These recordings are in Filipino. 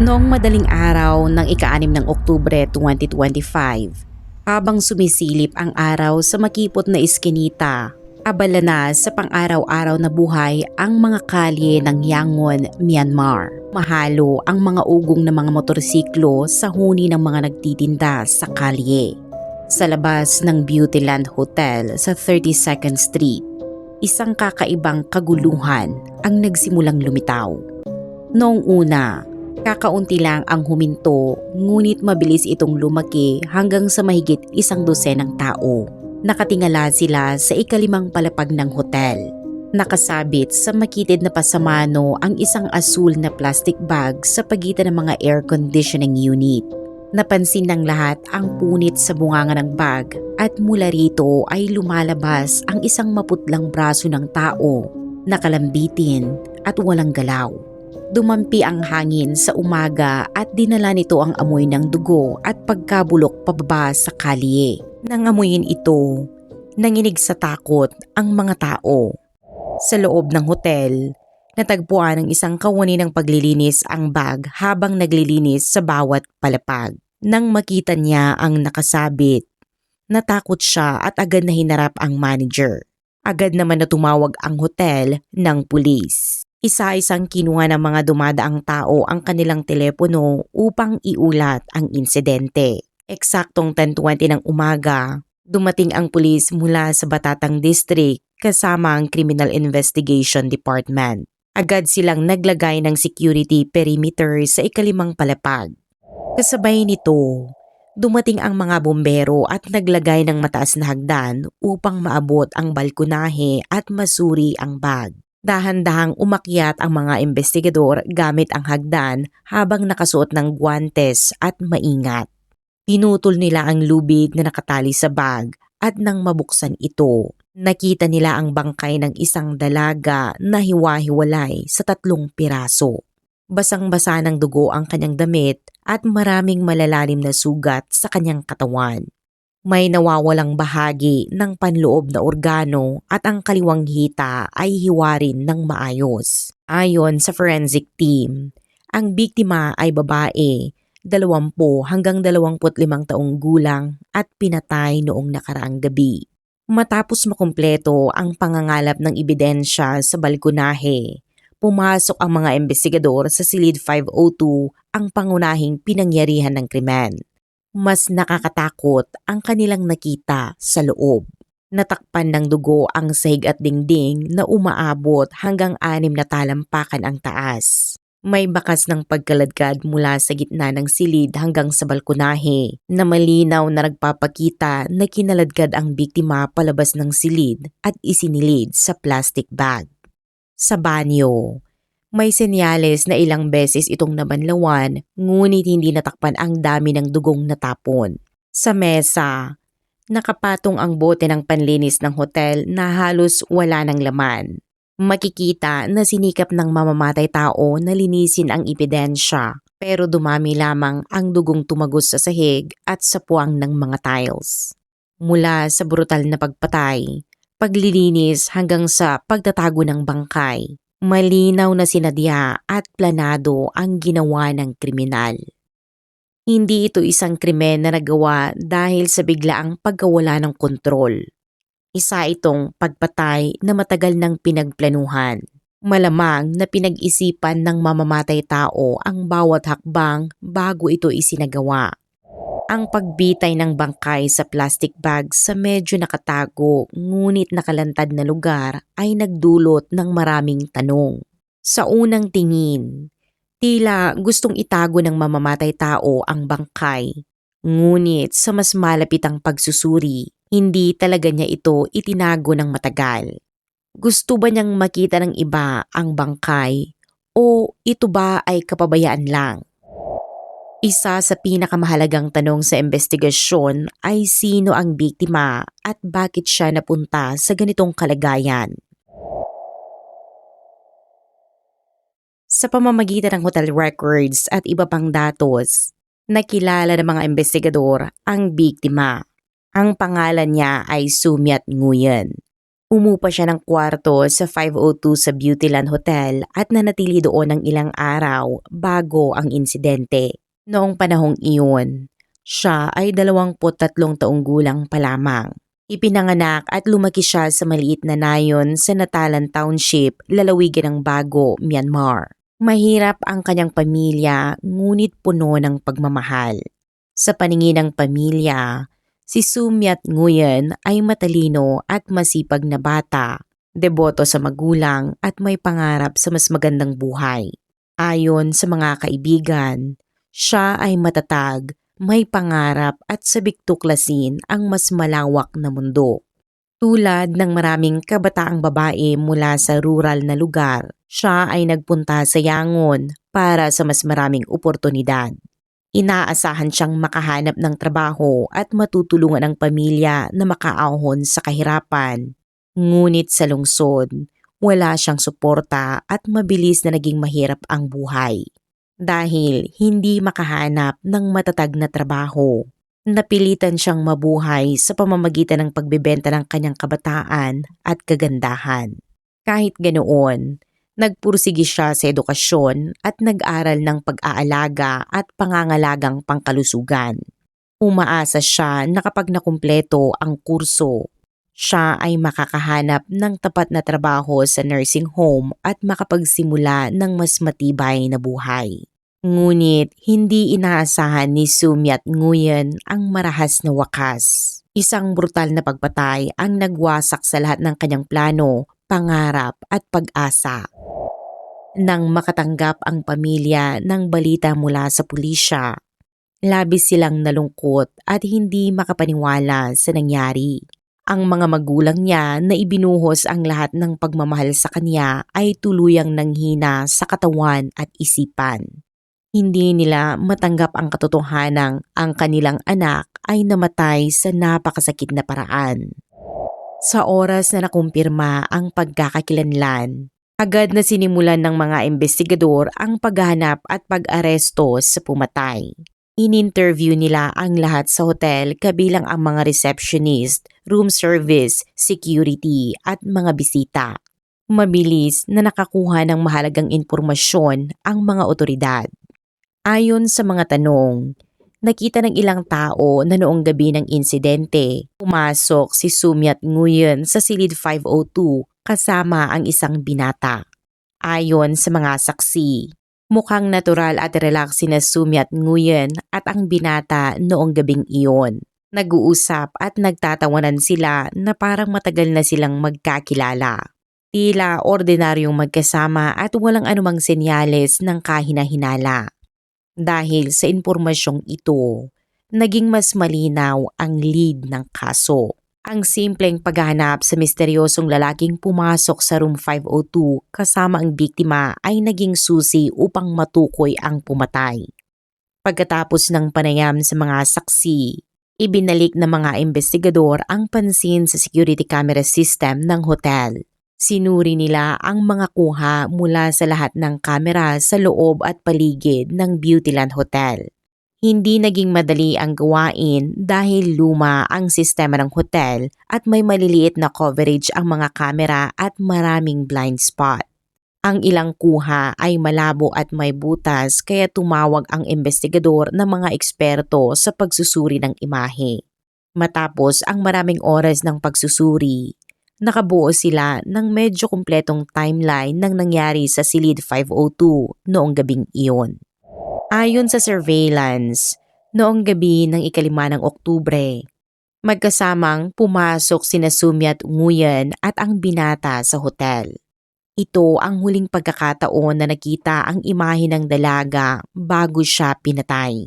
Noong madaling araw ng ika-6 ng Oktubre 2025, habang sumisilip ang araw sa makipot na iskinita, abala na sa pang-araw-araw na buhay ang mga kalye ng Yangon, Myanmar. Mahalo ang mga ugong ng mga motorsiklo sa huni ng mga nagtitinda sa kalye. Sa labas ng Beautyland Hotel sa 32nd Street, isang kakaibang kaguluhan ang nagsimulang lumitaw. Noong una, kakaunti lang ang huminto, ngunit mabilis itong lumaki hanggang sa mahigit 100 tao. Nakatingala sila sa ika-5 palapag ng hotel. Nakasabit sa makitid na pasamano ang isang asul na plastic bag sa pagitan ng mga air conditioning unit. Napansin ng lahat ang punit sa bunganga ng bag at mula rito ay lumalabas ang isang maputlang braso ng tao, nakalambitin at walang galaw. Dumampi ang hangin sa umaga at dinala nito ang amoy ng dugo at pagkabulok pababa sa kalye. Nang amuyin ito, nanginig sa takot ang mga tao. Sa loob ng hotel, natagpuan ng isang kawani ng paglilinis ang bag habang naglilinis sa bawat palapag. Nang makita niya ang nakasabit, natakot siya at agad na hinarap ang manager. Agad naman na tumawag ang hotel ng pulis. Isa-isang kinuha ng mga dumadaang tao ang kanilang telepono upang iulat ang insidente. Eksaktong 10:20 ng umaga, dumating ang pulis mula sa Batatang District kasama ang Criminal Investigation Department. Agad silang naglagay ng security perimeter sa ika-5 palapag. Kasabay nito, dumating ang mga bombero at naglagay ng mataas na hagdan upang maabot ang balkonahe at masuri ang bag. Dahan-dahang umakyat ang mga investigador gamit ang hagdan habang nakasuot ng guwantes at maingat. Pinutol nila ang lubid na nakatali sa bag at nang mabuksan ito, nakita nila ang bangkay ng isang dalaga na hiwa-hiwalay sa 3 piraso. Basang-basa ng dugo ang kanyang damit at maraming malalalim na sugat sa kanyang katawan. May nawawalang bahagi ng panloob na organo at ang kaliwang hita ay hiwarin ng maayos. Ayon sa forensic team, ang biktima ay babae, 20 hanggang 25 taong gulang at pinatay noong nakaraang gabi. Matapos makumpleto ang pangangalap ng ebidensya sa balkonahe, pumasok ang mga investigador sa Silid 502, ang pangunahing pinangyarihan ng krimen. Mas nakakatakot ang kanilang nakita sa loob. Natakpan ng dugo ang sahig at dingding na umaabot hanggang 6 na talampakan ang taas. May bakas ng pagkaladkad mula sa gitna ng silid hanggang sa balkonahe na malinaw na nagpapakita na kinaladkad ang biktima palabas ng silid at isinilid sa plastic bag. Sa banyo, may senyales na ilang beses itong nabanlawan, ngunit hindi natakpan ang dami ng dugong natapon. Sa mesa, nakapatong ang bote ng panlinis ng hotel na halos wala ng laman. Makikita na sinikap ng mamamatay tao na linisin ang ebidensya, pero dumami lamang ang dugong tumagos sa sahig at sa puwang ng mga tiles. Mula sa brutal na pagpatay, paglilinis hanggang sa pagtatago ng bangkay, malinaw na sinadya at planado ang ginawa ng kriminal. Hindi ito isang krimen na nagawa dahil sa biglaang pagkawala ng kontrol. Isa itong pagpatay na matagal nang pinagplanuhan. Malamang na pinag-isipan ng mamamatay tao ang bawat hakbang bago ito isinagawa. Ang pagbitay ng bangkay sa plastic bag sa medyo nakatago ngunit nakalantad na lugar ay nagdulot ng maraming tanong. Sa unang tingin, tila gustong itago ng mamamatay tao ang bangkay. Ngunit sa mas malapitang pagsusuri, hindi talaga niya ito itinago ng matagal. Gusto ba niyang makita ng iba ang bangkay o ito ba ay kapabayaan lang? Isa sa pinakamahalagang tanong sa investigasyon ay sino ang biktima at bakit siya napunta sa ganitong kalagayan. Sa pamamagitan ng hotel records at iba pang datos, nakilala ng mga investigador ang biktima. Ang pangalan niya ay Sumiat Nguyen. Umupa siya ng kwarto sa 502 sa Beautyland Hotel at nanatili doon ng ilang araw bago ang insidente. Noong panahong iyon, siya ay 23 taong gulang pa lamang. Ipinanganak at lumaki siya sa maliit na nayon sa Natalan Township, lalawigan ng Bago, Myanmar. Mahirap ang kanyang pamilya ngunit puno ng pagmamahal. Sa paningin ng pamilya, si Sumyat Nguyen ay matalino at masipag na bata, deboto sa magulang at may pangarap sa mas magandang buhay. Ayon sa mga kaibigan, siya ay matatag, may pangarap at sabik tuklasin ang mas malawak na mundo. Tulad ng maraming kabataang babae mula sa rural na lugar, siya ay nagpunta sa Yangon para sa mas maraming oportunidad. Inaasahan siyang makahanap ng trabaho at matutulungan ang pamilya na makaahon sa kahirapan. Ngunit sa lungsod, wala siyang suporta at mabilis na naging mahirap ang buhay. Dahil hindi makahanap ng matatag na trabaho, napilitan siyang mabuhay sa pamamagitan ng pagbebenta ng kanyang kabataan at kagandahan. Kahit ganoon, nagpursigi siya sa edukasyon at nag-aral ng pag-aalaga at pangangalagang pangkalusugan. Umaasa siya na kapag nakumpleto ang kurso, siya ay makakahanap ng tapat na trabaho sa nursing home at makapagsimula ng mas matibay na buhay. Ngunit hindi inaasahan ni Sumyat Nguyen ang marahas na wakas. Isang brutal na pagpatay ang nagwasak sa lahat ng kanyang plano, pangarap at pag-asa. Nang makatanggap ang pamilya ng balita mula sa pulisya, labis silang nalungkot at hindi makapaniwala sa nangyari. Ang mga magulang niya na ibinuhos ang lahat ng pagmamahal sa kanya ay tuluyang nanghina sa katawan at isipan. Hindi nila matanggap ang katotohanang ang kanilang anak ay namatay sa napakasakit na paraan. Sa oras na nakumpirma ang pagkakakilanlan, agad na sinimulan ng mga investigador ang paghahanap at pag-aresto sa pumatay. In-interview nila ang lahat sa hotel kabilang ang mga receptionist, room service, security at mga bisita. Mabilis na nakakuha ng mahalagang impormasyon ang mga otoridad. Ayon sa mga tanong, nakita ng ilang tao na noong gabi ng insidente, pumasok si Sumyat Nguyen sa silid 502 kasama ang isang binata. Ayon sa mga saksi, mukhang natural at relax sina Sumyat Nguyen at ang binata noong gabing iyon. Nag-uusap at nagtatawanan sila na parang matagal na silang magkakilala. Tila ordinaryong magkasama at walang anumang senyales ng kahina-hinala. Dahil sa impormasyong ito, naging mas malinaw ang lead ng kaso. Ang simpleng paghahanap sa misteryosong lalaking pumasok sa room 502 kasama ang biktima ay naging susi upang matukoy ang pumatay. Pagkatapos ng panayam sa mga saksi, ibinalik ng mga investigador ang pansin sa security camera system ng hotel. Sinuri nila ang mga kuha mula sa lahat ng kamera sa loob at paligid ng Beautyland Hotel. Hindi naging madali ang gawain dahil luma ang sistema ng hotel at may maliliit na coverage ang mga kamera at maraming blind spot. Ang ilang kuha ay malabo at may butas kaya tumawag ang investigador ng mga eksperto sa pagsusuri ng imahe. Matapos ang maraming oras ng pagsusuri, nakabuo sila ng medyo kumpletong timeline ng nangyari sa silid 502 noong gabing iyon. Ayon sa surveillance, noong gabi ng 5 ng Oktubre, magkasamang pumasok sina Sumyat Nguyen at ang binata sa hotel. Ito ang huling pagkakataon na nakita ang imahe ng dalaga bago siya pinatay.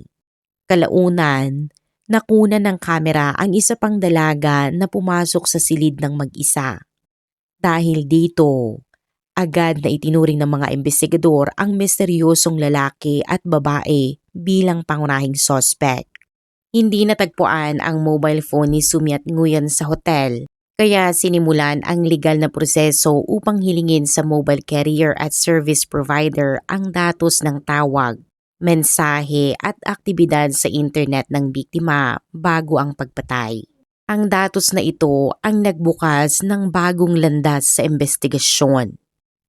Kalaunan, nakuna ng kamera ang isa pang dalaga na pumasok sa silid ng mag-isa. Dahil dito, agad na itinuring ng mga investigador ang misteryosong lalaki at babae bilang pangunahing suspect. Hindi natagpuan ang mobile phone ni Sumyat Nguyen sa hotel, kaya sinimulan ang legal na proseso upang hilingin sa mobile carrier at service provider ang datos ng tawag, mensahe at aktibidad sa internet ng biktima bago ang pagpatay. Ang datos na ito ang nagbukas ng bagong landas sa investigasyon.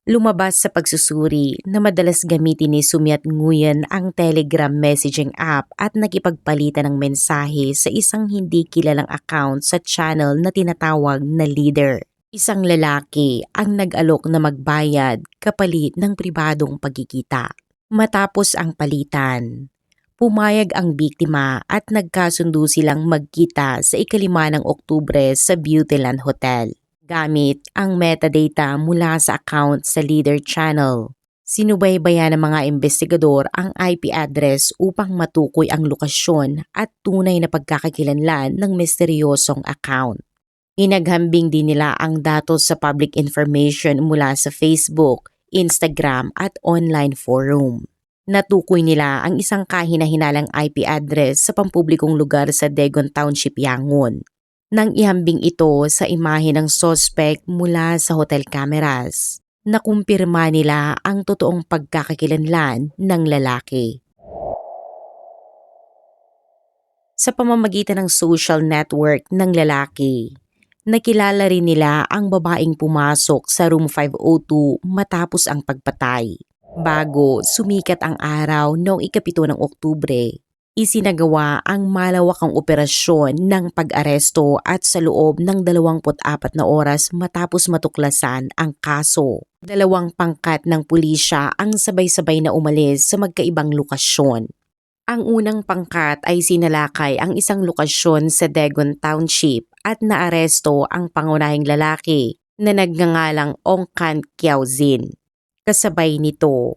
Lumabas sa pagsusuri na madalas gamitin ni Sumyat Nguyen ang Telegram messaging app at nakipagpalitan ng mensahe sa isang hindi kilalang account sa channel na tinatawag na Leader. Isang lalaki ang nag-alok na magbayad kapalit ng pribadong pagkikita. Matapos ang palitan, pumayag ang biktima at nagkasundo silang magkita sa 5 ng Oktubre sa Beautyland Hotel. Gamit ang metadata mula sa account sa Leader Channel, sinubaybayan ng mga investigador ang IP address upang matukoy ang lokasyon at tunay na pagkakakilanlan ng misteryosong account. Inaghambing din nila ang datos sa public information mula sa Facebook, Instagram at online forum. Natukoy nila ang isang kahina-hinalang IP address sa pampublikong lugar sa Dagon Township, Yangon. Nang ihambing ito sa imahe ng suspect mula sa hotel cameras, nakumpirma nila ang totoong pagkakakilanlan ng lalaki. Sa pamamagitan ng social network ng lalaki, nakilala rin nila ang babaeng pumasok sa room 502 matapos ang pagpatay. Bago sumikat ang araw noong 7 ng Oktubre, isinagawa ang malawakang operasyon ng pag-aresto at sa loob ng 24 na oras matapos matuklasan ang kaso. 2 pangkat ng pulisya ang sabay-sabay na umalis sa magkaibang lokasyon. Ang unang pangkat ay sinalakay ang isang lokasyon sa Dagon Township at naaresto ang pangunahing lalaki na nagngangalang Ong Kan Kiao Zin. Kasabay nito,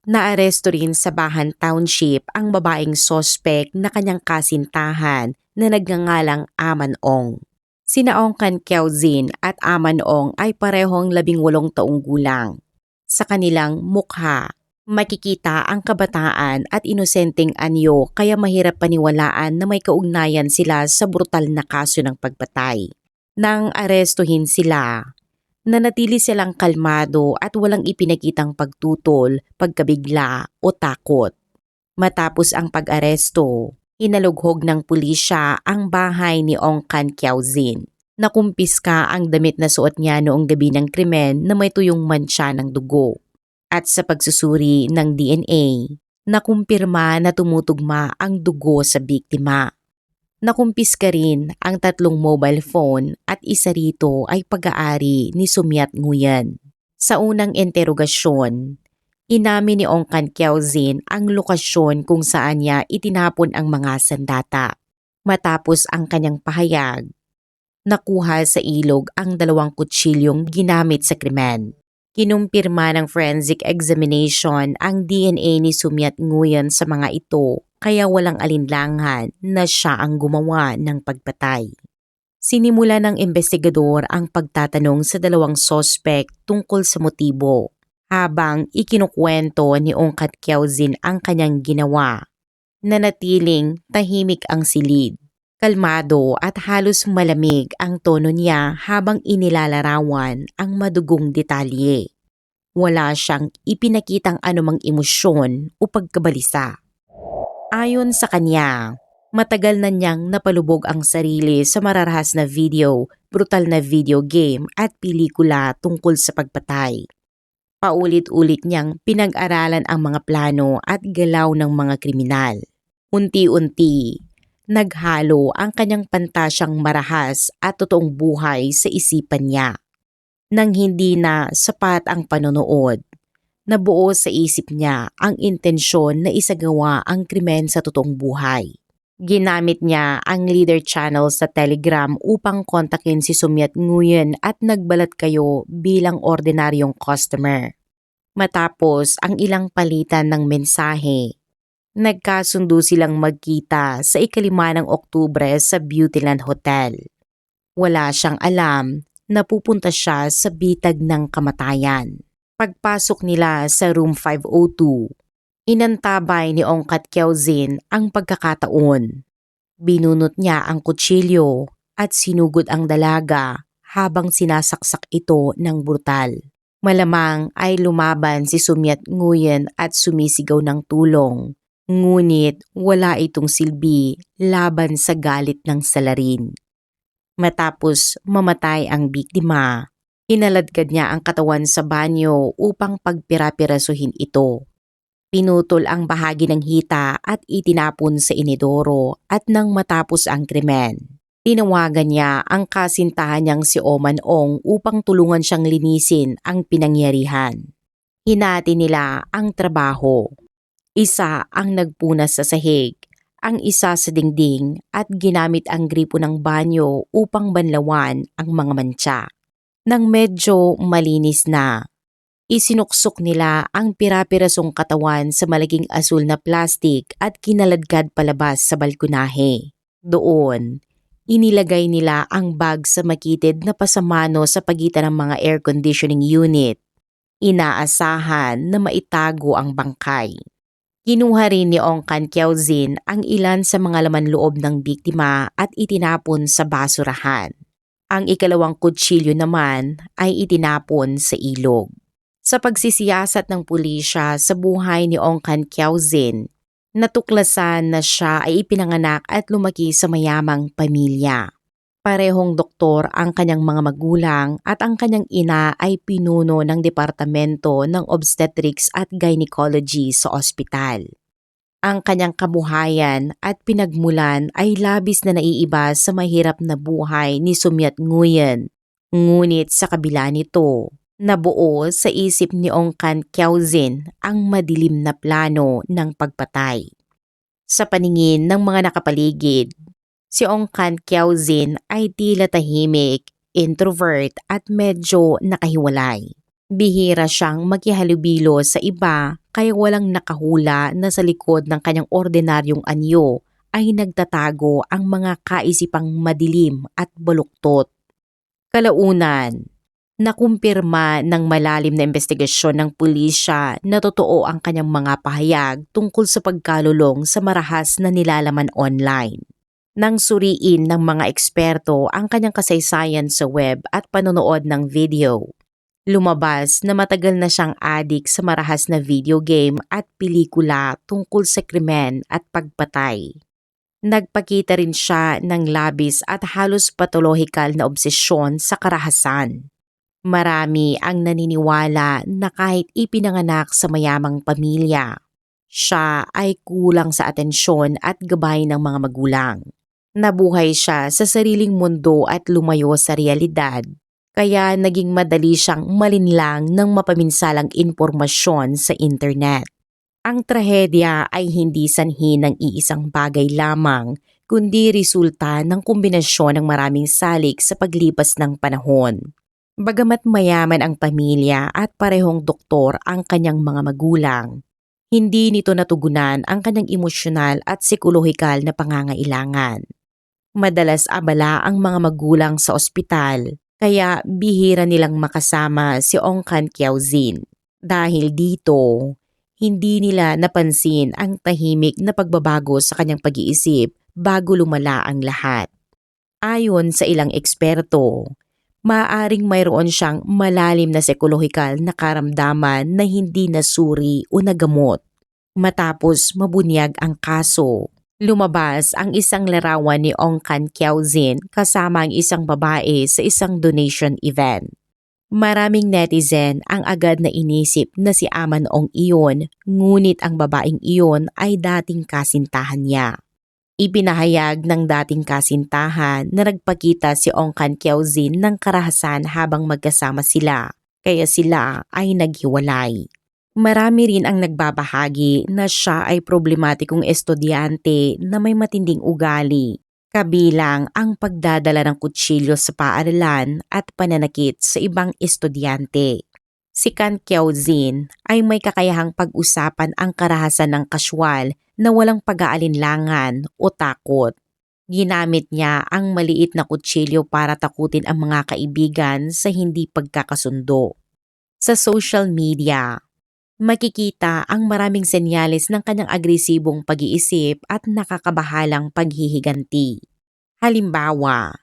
naaresto rin sa Bahan Township ang babaeng sospek na kanyang kasintahan na nagngangalang Aman Ong. Sina Ong Kan Kiao Zin at Aman Ong ay parehong 18 taong gulang. Sa kanilang mukha, makikita ang kabataan at inosenteng anyo kaya mahirap paniwalaan na may kaugnayan sila sa brutal na kaso ng pagpatay. Nang arestuhin sila, nanatili silang kalmado at walang ipinakitang pagtutol, pagkabigla o takot. Matapos ang pag-aresto, inalughog ng pulisya ang bahay ni Ong Kan Kiao Zin. Nakumpiska ang damit na suot niya noong gabi ng krimen na may tuyong mantsa ng dugo. At sa pagsusuri ng DNA, nakumpirma na tumutugma ang dugo sa biktima. Nakumpiska rin ang 3 mobile phone at isa rito ay pag-aari ni Sumyat Nguyen. Sa unang interogasyon, inamin ni Ong Kan Kiao Zin ang lokasyon kung saan niya itinapon ang mga sandata. Matapos ang kanyang pahayag, nakuha sa ilog ang 2 kutsilyong ginamit sa krimen. Kinumpirma ng forensic examination ang DNA ni Sumyat Nguyen sa mga ito kaya walang alinlangan na siya ang gumawa ng pagpatay. Sinimula ng investigador ang pagtatanong sa 2 sospek tungkol sa motibo habang ikinukwento ni Ong Kan Kiao Zin ang kanyang ginawa. Nanatiling tahimik ang silid. Kalmado at halos malamig ang tono niya habang inilalarawan ang madugong detalye. Wala siyang ipinakitang anumang emosyon o pagkabalisa. Ayon sa kanya, matagal na niyang napalubog ang sarili sa mararahas na video, brutal na video game at pelikula tungkol sa pagpatay. Paulit-ulit niyang pinag-aralan ang mga plano at galaw ng mga kriminal. Unti-unti, naghalo ang kanyang pantasyang marahas at totoong buhay sa isipan niya. Nang hindi na sapat ang panonood, nabuo sa isip niya ang intensyon na isagawa ang krimen sa totoong buhay. Ginamit niya ang Leader Channel sa Telegram upang kontakin si Sumyat Nguyen at nagbalat kayo bilang ordinaryong customer. Matapos ang ilang palitan ng mensahe, nagkasundo silang magkita sa 5 ng Oktubre sa Beautyland Hotel. Wala siyang alam na pupunta siya sa bitag ng kamatayan. Pagpasok nila sa room 502, inantabay ni Ong Kan Kiao Zin ang pagkakataon. Binunot niya ang kutsilyo at sinugod ang dalaga habang sinasaksak ito ng brutal. Malamang ay lumaban si Sumyat Nguyen at sumisigaw ng tulong. Ngunit wala itong silbi laban sa galit ng salarin. Matapos mamatay ang biktima, hinaladkad niya ang katawan sa banyo upang pagpira-pirasuhin ito. Pinutol ang bahagi ng hita at itinapon sa inidoro at nang matapos ang krimen, tinawagan niya ang kasintahan niyang si Oman Ong upang tulungan siyang linisin ang pinangyarihan. Hinati nila ang trabaho. Isa ang nagpunas sa sahig, ang isa sa dingding at ginamit ang gripo ng banyo upang banlawan ang mga mantsa. Nang medyo malinis na, isinuksok nila ang pira-pirasong katawan sa malaging asul na plastik at kinaladkad palabas sa balkonahe. Doon, inilagay nila ang bag sa makitid na pasamano sa pagitan ng mga air conditioning unit. Inaasahan na maitago ang bangkay. Kinuha rin ni Ong Kan Kiaozin ang ilan sa mga laman loob ng biktima at itinapon sa basurahan. Ang ikalawang kutsilyo naman ay itinapon sa ilog. Sa pagsisiyasat ng pulisya sa buhay ni Ong Kan Kiaozin, natuklasan na siya ay ipinanganak at lumaki sa mayamang pamilya. Parehong doktor ang kanyang mga magulang at ang kanyang ina ay pinuno ng Departamento ng Obstetrics at Gynecology sa ospital. Ang kanyang kabuhayan at pinagmulan ay labis na naiiba sa mahirap na buhay ni Sumyat Nguyen. Ngunit sa kabila nito, nabuo sa isip ni Ong Kan Kiaozin ang madilim na plano ng pagpatay. Sa paningin ng mga nakapaligid, si Ong Kan Kiaozin ay tila tahimik, introvert at medyo nakahiwalay. Bihira siyang makihalubilo sa iba kaya walang nakahula na sa likod ng kanyang ordinaryong anyo ay nagtatago ang mga kaisipang madilim at baluktot. Kalaunan, nakumpirma ng malalim na investigasyon ng pulisya na totoo ang kanyang mga pahayag tungkol sa pagkalulong sa marahas na nilalaman online. Nang suriin ng mga eksperto ang kanyang kasaysayan sa web at panonood ng video, lumabas na matagal na siyang adik sa marahas na video game at pelikula tungkol sa krimen at pagpatay. Nagpakita rin siya ng labis at halos patologikal na obsesyon sa karahasan. Marami ang naniniwala na kahit ipinanganak sa mayamang pamilya, siya ay kulang sa atensyon at gabay ng mga magulang. Nabuhay siya sa sariling mundo at lumayo sa realidad, kaya naging madali siyang malinlang ng mapaminsalang impormasyon sa internet. Ang trahedya ay hindi sanhi ng iisang bagay lamang, kundi resulta ng kombinasyon ng maraming salik sa paglipas ng panahon. Bagamat mayaman ang pamilya at parehong doktor ang kanyang mga magulang, hindi nito natugunan ang kanyang emosyonal at psikolohikal na pangangailangan. Madalas abala ang mga magulang sa ospital, kaya bihira nilang makasama si Ong Kan Kiaozin. Dahil dito, hindi nila napansin ang tahimik na pagbabago sa kanyang pag-iisip bago lumala ang lahat. Ayon sa ilang eksperto, maaaring mayroon siyang malalim na psikolohikal na karamdaman na hindi nasuri o nagamot. Matapos mabunyag ang kaso, lumabas ang isang larawan ni Ong Kan Kiaozin kasama ang isang babae sa isang donation event. Maraming netizen ang agad na inisip na si Aman Ong iyon, ngunit ang babaeng iyon ay dating kasintahan niya. Ipinahayag ng dating kasintahan na nagpakita si Ong Kan Kiaozin ng karahasan habang magkasama sila, kaya sila ay naghiwalay. Marami rin ang nagbabahagi na siya ay problematikong estudyante na may matinding ugali, kabilang ang pagdadala ng kutsilyo sa paaralan at pananakit sa ibang estudyante. Si Kan Kiaozin ay may kakayahang pag-usapan ang karahasan ng kaswal na walang pag-aalinlangan o takot. Ginamit niya ang maliit na kutsilyo para takutin ang mga kaibigan sa hindi pagkakasundo. Sa social media, makikita ang maraming senyales ng kanyang agresibong pag-iisip at nakakabahalang paghihiganti. Halimbawa,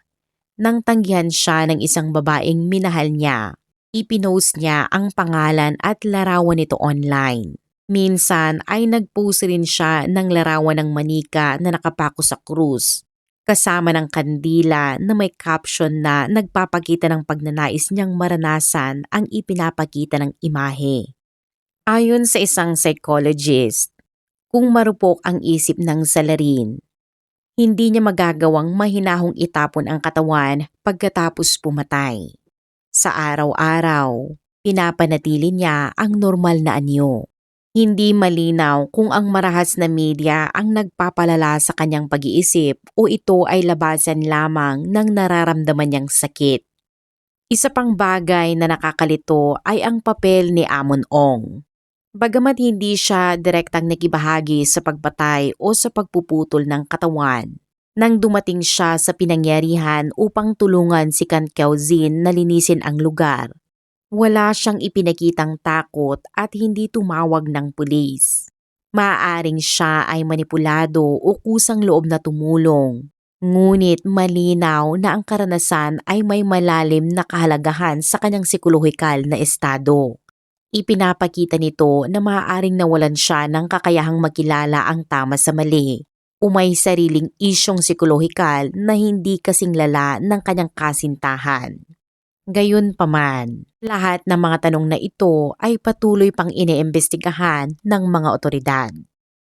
nang tanggihan siya ng isang babaeng minahal niya, ipinost niya ang pangalan at larawan nito online. Minsan ay nagpost rin siya ng larawan ng manika na nakapako sa krus. kasama ng kandila na may caption na nagpapakita ng pagnanais niyang maranasan ang ipinapakita ng imahe. Ayon sa isang psychologist, kung marupok ang isip ng salarin, hindi niya magagawang mahinahong itapon ang katawan pagkatapos pumatay. Sa araw-araw, pinapanatili niya ang normal na anyo. Hindi malinaw kung ang marahas na media ang nagpapalala sa kanyang pag-iisip o ito ay labasan lamang ng nararamdaman niyang sakit. Isa pang bagay na nakakalito ay ang papel ni Amon Ong. Bagamat hindi siya direktang nakibahagi sa pagpatay o sa pagpuputol ng katawan, nang dumating siya sa pinangyarihan upang tulungan si Kan Kiaozin na linisin ang lugar, wala siyang ipinakitang takot at hindi tumawag ng pulis. Maaaring siya ay manipulado o kusang loob na tumulong. Ngunit malinaw na ang karanasan ay may malalim na kahalagahan sa kanyang psikolohikal na estado. Ipinapakita nito na maaaring nawalan siya ng kakayahang makilala ang tama sa mali o may sariling isyong psikolohikal na hindi kasing lala ng kanyang kasintahan. Gayunpaman, lahat ng mga tanong na ito ay patuloy pang iniimbestigahan ng mga otoridad.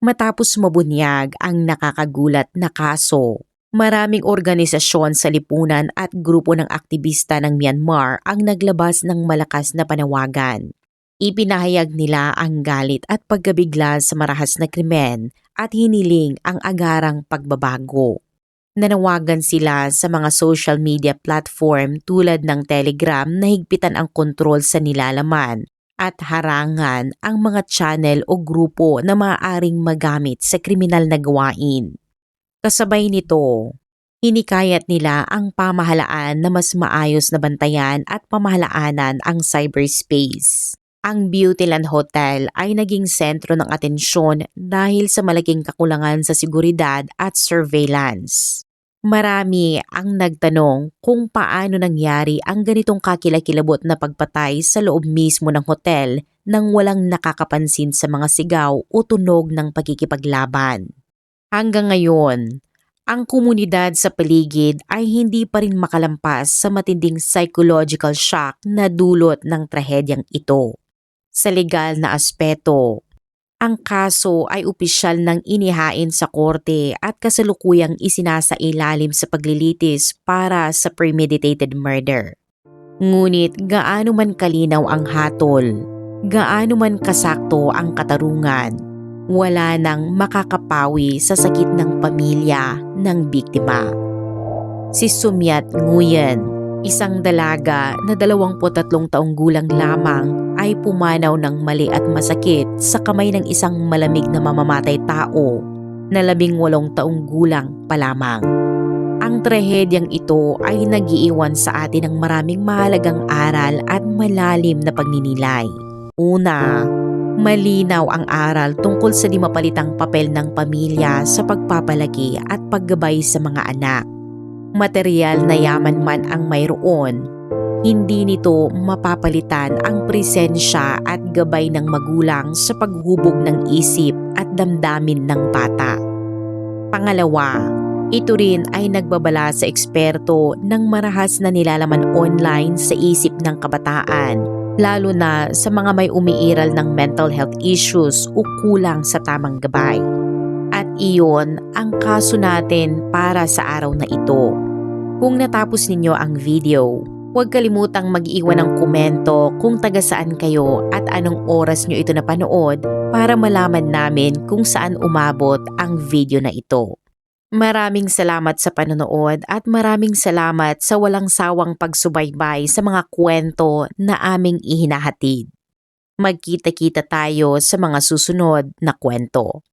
Matapos mabunyag ang nakakagulat na kaso, maraming organisasyon sa lipunan at grupo ng aktivista ng Myanmar ang naglabas ng malakas na panawagan. Ipinahayag nila ang galit at pagkabigla sa marahas na krimen at hiniling ang agarang pagbabago. Nanawagan sila sa mga social media platform tulad ng Telegram na higpitan ang kontrol sa nilalaman at harangan ang mga channel o grupo na maaaring magamit sa kriminal na gawain. Kasabay nito, hinikayat nila ang pamahalaan na mas maayos na bantayan at pamahalaanan ang cyberspace. Ang Beautyland Hotel ay naging sentro ng atensyon dahil sa malaking kakulangan sa seguridad at surveillance. Marami ang nagtanong kung paano nangyari ang ganitong kakilakilabot na pagpatay sa loob mismo ng hotel nang walang nakakapansin sa mga sigaw o tunog ng pagkikipaglaban. Hanggang ngayon, ang komunidad sa paligid ay hindi pa rin makalampas sa matinding psychological shock na dulot ng trahedyang ito. Sa legal na aspeto, ang kaso ay opisyal nang inihain sa korte at kasalukuyang isinasailalim sa paglilitis para sa premeditated murder. Ngunit gaano man kalinaw ang hatol, gaano man kasakto ang katarungan, wala nang makakapawi sa sakit ng pamilya ng biktima. Si Sumyat Nguyen, isang dalaga na 23 taong gulang lamang, ay pumanaw ng mali at masakit sa kamay ng isang malamig na mamamatay tao na 18 taong gulang pa lamang. Ang trahedyang ito ay nag-iiwan sa atin ng maraming mahalagang aral at malalim na pagninilay. Una, malinaw ang aral tungkol sa di mapalitang papel ng pamilya sa pagpapalaki at paggabay sa mga anak. Material na yaman man ang mayroon, hindi nito mapapalitan ang presensya at gabay ng magulang sa paghubog ng isip at damdamin ng bata. Pangalawa, ito rin ay nagbabala sa eksperto ng marahas na nilalaman online sa isip ng kabataan, lalo na sa mga may umiiral ng mental health issues o kulang sa tamang gabay. At iyon ang kaso natin para sa araw na ito. Kung natapos ninyo ang video, huwag kalimutang mag-iwan ng komento kung taga saan kayo at anong oras nyo ito napanood para malaman namin kung saan umabot ang video na ito. Maraming salamat sa panonood at maraming salamat sa walang sawang pagsubaybay sa mga kwento na aming ihinahatid. Magkita-kita tayo sa mga susunod na kwento.